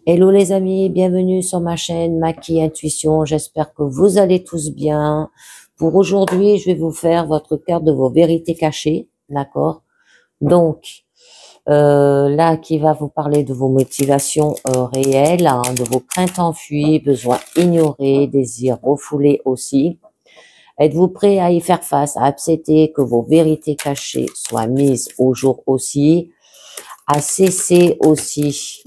Hello les amis, bienvenue sur ma chaîne Maki Intuition. J'espère que vous allez tous bien. Pour aujourd'hui, je vais vous faire votre carte de vos vérités cachées, d'accord? Donc, là, qui va vous parler de vos motivations réelles, hein, de vos craintes enfuies, besoins ignorés, désirs refoulés aussi. Êtes-vous prêt à y faire face, à accepter que vos vérités cachées soient mises au jour aussi, à cesser aussi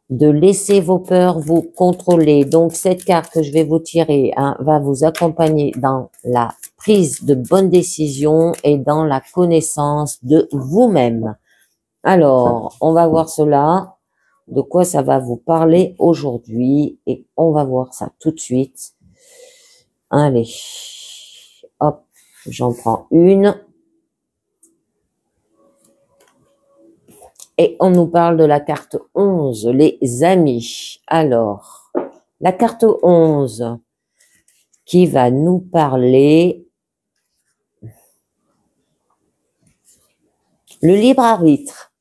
de laisser vos peurs vous contrôler. Donc, cette carte que je vais vous tirer va vous accompagner dans la prise de bonnes décisions et dans la connaissance de vous-même. Alors, on va voir cela, de quoi ça va vous parler aujourd'hui et on va voir ça tout de suite. Allez, hop, j'en prends une. Et on nous parle de la carte 11, les amis. Alors, la carte 11 qui va nous parler le libre arbitre.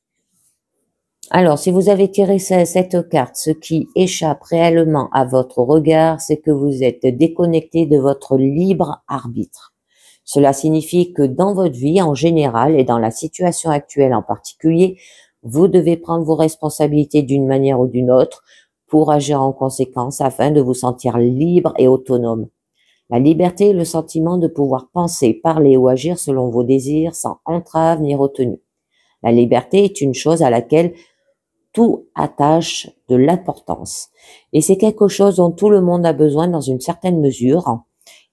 Alors, si vous avez tiré cette carte, ce qui échappe réellement à votre regard, c'est que vous êtes déconnecté de votre libre arbitre. Cela signifie que dans votre vie en général et dans la situation actuelle en particulier, vous devez prendre vos responsabilités d'une manière ou d'une autre pour agir en conséquence afin de vous sentir libre et autonome. La liberté est le sentiment de pouvoir penser, parler ou agir selon vos désirs sans entrave ni retenue. La liberté est une chose à laquelle tout attache de l'importance. Et c'est quelque chose dont tout le monde a besoin dans une certaine mesure.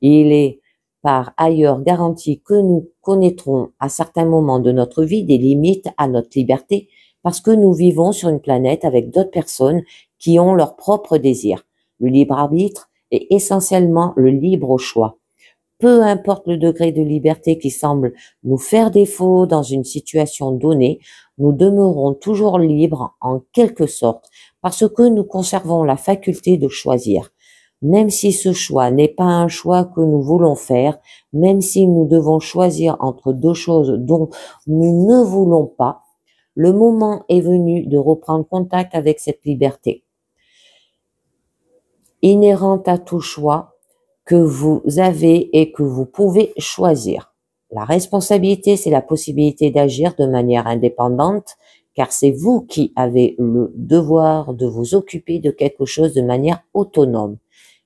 Il est par ailleurs garanti que nous connaîtrons à certains moments de notre vie des limites à notre liberté parce que nous vivons sur une planète avec d'autres personnes qui ont leurs propres désirs. Le libre arbitre est essentiellement le libre choix. Peu importe le degré de liberté qui semble nous faire défaut dans une situation donnée, nous demeurons toujours libres en quelque sorte parce que nous conservons la faculté de choisir. Même si ce choix n'est pas un choix que nous voulons faire, même si nous devons choisir entre deux choses dont nous ne voulons pas, le moment est venu de reprendre contact avec cette liberté. Inhérente à tout choix que vous avez et que vous pouvez choisir. La responsabilité, c'est la possibilité d'agir de manière indépendante, car c'est vous qui avez le devoir de vous occuper de quelque chose de manière autonome.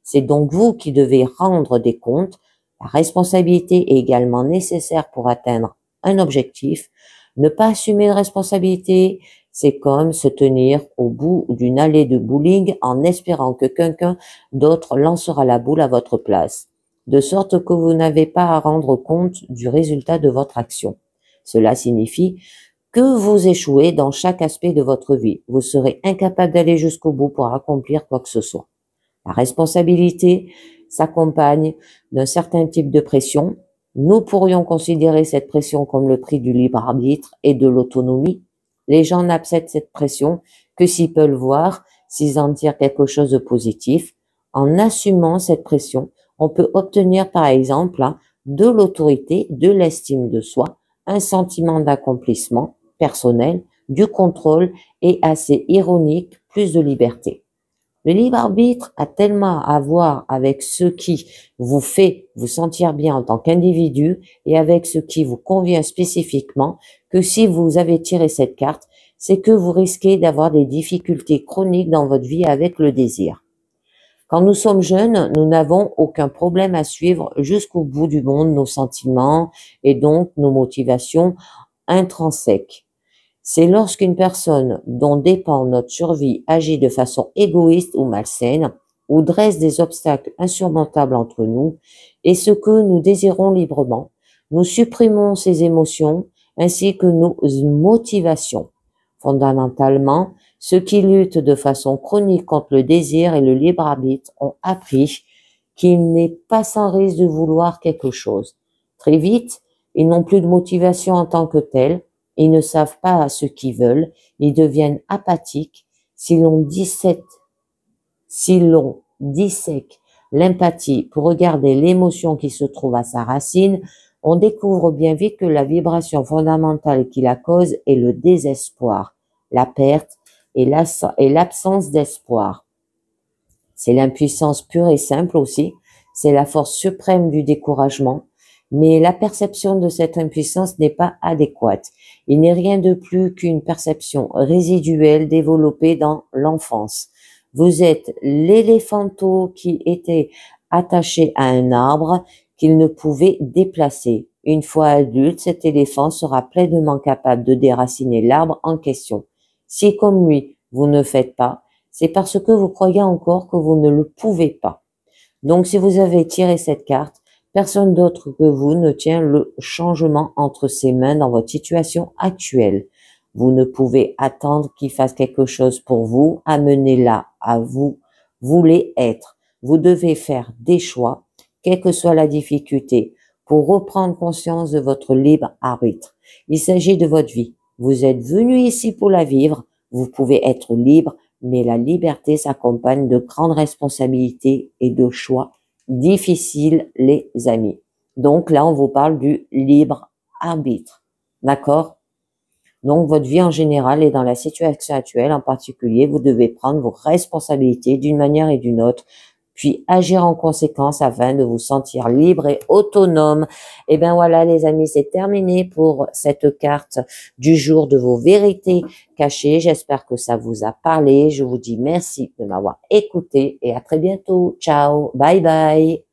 C'est donc vous qui devez rendre des comptes. La responsabilité est également nécessaire pour atteindre un objectif. Ne pas assumer de responsabilité, c'est comme se tenir au bout d'une allée de bowling en espérant que quelqu'un d'autre lancera la boule à votre place, de sorte que vous n'avez pas à rendre compte du résultat de votre action. Cela signifie que vous échouez dans chaque aspect de votre vie. Vous serez incapable d'aller jusqu'au bout pour accomplir quoi que ce soit. La responsabilité s'accompagne d'un certain type de pression. Nous pourrions considérer cette pression comme le prix du libre arbitre et de l'autonomie. Les gens n'acceptent cette pression que s'ils peuvent voir, s'ils en tirent quelque chose de positif. En assumant cette pression, on peut obtenir par exemple de l'autorité, de l'estime de soi, un sentiment d'accomplissement personnel, du contrôle et assez ironique, plus de liberté. Le libre arbitre a tellement à voir avec ce qui vous fait vous sentir bien en tant qu'individu et avec ce qui vous convient spécifiquement que si vous avez tiré cette carte, c'est que vous risquez d'avoir des difficultés chroniques dans votre vie avec le désir. Quand nous sommes jeunes, nous n'avons aucun problème à suivre jusqu'au bout du monde nos sentiments et donc nos motivations intrinsèques. C'est lorsqu'une personne dont dépend notre survie agit de façon égoïste ou malsaine, ou dresse des obstacles insurmontables entre nous et ce que nous désirons librement, nous supprimons ces émotions ainsi que nos motivations. Fondamentalement, ceux qui luttent de façon chronique contre le désir et le libre arbitre ont appris qu'il n'est pas sans risque de vouloir quelque chose. Très vite, ils n'ont plus de motivation en tant que telle. Ils ne savent pas ce qu'ils veulent, ils deviennent apathiques. Si l'on dissèque l'empathie pour regarder l'émotion qui se trouve à sa racine, on découvre bien vite que la vibration fondamentale qui la cause est le désespoir, la perte, et l'absence d'espoir. C'est l'impuissance pure et simple aussi. C'est la force suprême du découragement. Mais la perception de cette impuissance n'est pas adéquate. Il n'est rien de plus qu'une perception résiduelle développée dans l'enfance. Vous êtes l'éléphanteau qui était attaché à un arbre qu'il ne pouvait déplacer. Une fois adulte, cet éléphant sera pleinement capable de déraciner l'arbre en question. Si, comme lui, vous ne faites pas, c'est parce que vous croyez encore que vous ne le pouvez pas. Donc, si vous avez tiré cette carte, personne d'autre que vous ne tient le changement entre ses mains dans votre situation actuelle. Vous ne pouvez attendre qu'il fasse quelque chose pour vous, amenez là à vous voulez être. Vous devez faire des choix, quelle que soit la difficulté, pour reprendre conscience de votre libre arbitre. Il s'agit de votre vie. Vous êtes venu ici pour la vivre, vous pouvez être libre, mais la liberté s'accompagne de grandes responsabilités et de choix difficiles, les amis. Donc là, on vous parle du libre arbitre. D'accord? Donc, votre vie en général et dans la situation actuelle en particulier, vous devez prendre vos responsabilités d'une manière et d'une autre, puis agir en conséquence afin de vous sentir libre et autonome. Et bien voilà les amis, c'est terminé pour cette carte du jour de vos vérités cachées. J'espère que ça vous a parlé. Je vous dis merci de m'avoir écouté et à très bientôt. Ciao, bye bye.